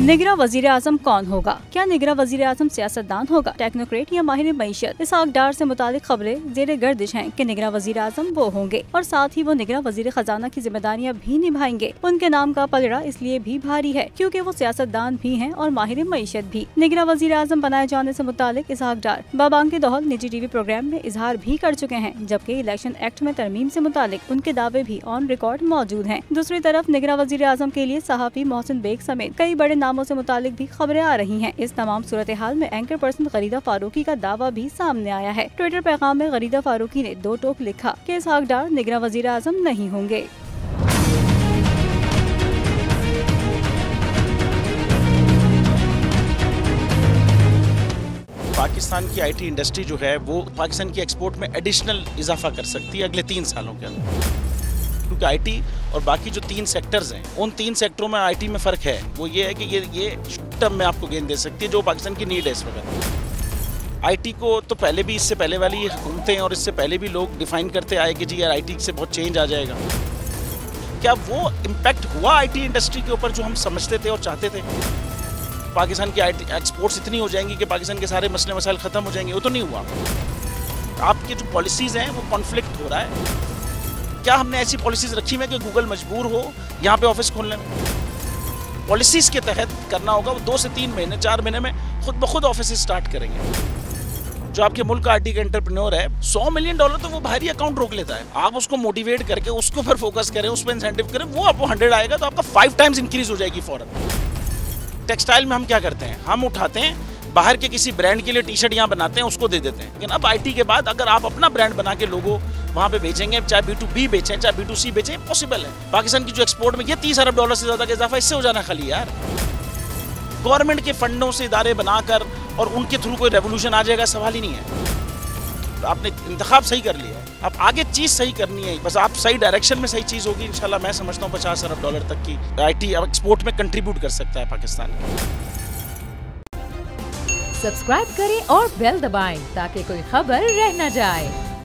निगरां वजीर आजम कौन होगा? क्या निगरां वजीर आजम सियासतदान होगा, टेक्नोक्रेट या माहिर मईशत? इसहाक डार से मुतालिक खबरें जेरे गर्दिश हैं कि निगरां वजीर आजम वो होंगे और साथ ही वो निगरां वजीर खजाना की जिम्मेदारियां भी निभाएंगे। उनके नाम का पलड़ा इसलिए भी भारी है क्योंकि वो सियासतदान भी हैं और माहिर मईशत भी। निगरां वजीर आजम बनाए जाने से मुतालिक इसहाक डार बाबांग के दौहल निजी टीवी प्रोग्राम में इजहार भी कर चुके हैं, जबकि इलेक्शन एक्ट में तरमीम से मुतालिक उनके दावे भी ऑन रिकॉर्ड मौजूद हैं। दूसरी तरफ निगरां वजीर आजम के लिए सहाफी मोहसिन बेग समेत कई बड़े नामों से मुतालिक भी खबरें आ रही हैं। इस तमाम सूरत हाल में एंकर पर्सन गरीदा फारूकी का दावा भी सामने आया है। ट्विटर पैगाम में गरीदा फारूकी ने 2 टोक लिखा कि इसहाक डार निगरां वजीर आजम नहीं होंगे। पाकिस्तान की आईटी इंडस्ट्री जो है वो पाकिस्तान की एक्सपोर्ट में एडिशनल इजाफा कर सकती है अगले 3 सालों के अंदर, क्योंकि आईटी और बाकी जो 3 सेक्टर्स हैं उन 3 सेक्टरों में आईटी में फ़र्क है। वो ये है कि ये टर्म में आपको गेन दे सकती है जो पाकिस्तान की नीड है इस वक्त। आईटी को तो पहले भी, इससे पहले वाली हुकूमतें और इससे पहले भी लोग डिफाइन करते आए कि जी यार आईटी से बहुत चेंज आ जाएगा। क्या वो इम्पैक्ट हुआ आईटी इंडस्ट्री के ऊपर जो हम समझते थे और चाहते थे? पाकिस्तान की आईटी एक्सपोर्ट्स इतनी हो जाएंगी कि पाकिस्तान के सारे मसले मसाइल ख़त्म हो जाएंगे, वो तो नहीं हुआ। आपकी जो पॉलिसीज़ हैं वो कॉन्फ्लिक्ट हो रहा है। क्या हमने ऐसी पॉलिसीज़ रखी हुई है कि गूगल मजबूर हो यहाँ पे ऑफिस खोलने में? पॉलिसीज़ के तहत करना होगा। वो 2 से 3 महीने 4 महीने में खुद ब खुद ऑफिस स्टार्ट करेंगे। जो आपके मुल्क का आईटी का एंटरप्रेन्योर है, $100 मिलियन तो वो बाहरी अकाउंट रोक लेता है। आप उसको मोटिवेट करके उसको पर फोकस करें, उस पर इंसेंटिव करें, वो आपको 100 आएगा तो आपका 5 टाइम्स इंक्रीज हो जाएगी फौरन। टेक्सटाइल में हम क्या करते हैं, हम उठाते हैं बाहर के किसी ब्रांड के लिए टी शर्ट यहाँ बनाते हैं, उसको दे देते हैं। लेकिन अब आईटी के बाद अगर आप अपना ब्रांड बना के लोगो वहाँ पे बेचेंगे, चाहे B2B बेचें चाहे B2C बेचें, पॉसिबल है। पाकिस्तान की जो एक्सपोर्ट में ये $30 अरब से ज़्यादा का इजाफा इससे हो जाना खाली यार। गवर्नमेंट के फंडों से इदारे बनाकर और उनके थ्रू कोई रेवोल्यूशन आ जाएगा, सवाल ही नहीं है। आपने इंतखाब सही कर लिया है, अब आगे चीज़ सही करनी है, बस आप सही डायरेक्शन में सही चीज़ होगी इंशाल्लाह। मैं समझता हूँ $50 अरब तक की आईटी एक्सपोर्ट में कंट्रीब्यूट कर सकता है पाकिस्तान। सब्सक्राइब करें और बेल दबाएं ताकि कोई खबर रह न जाए।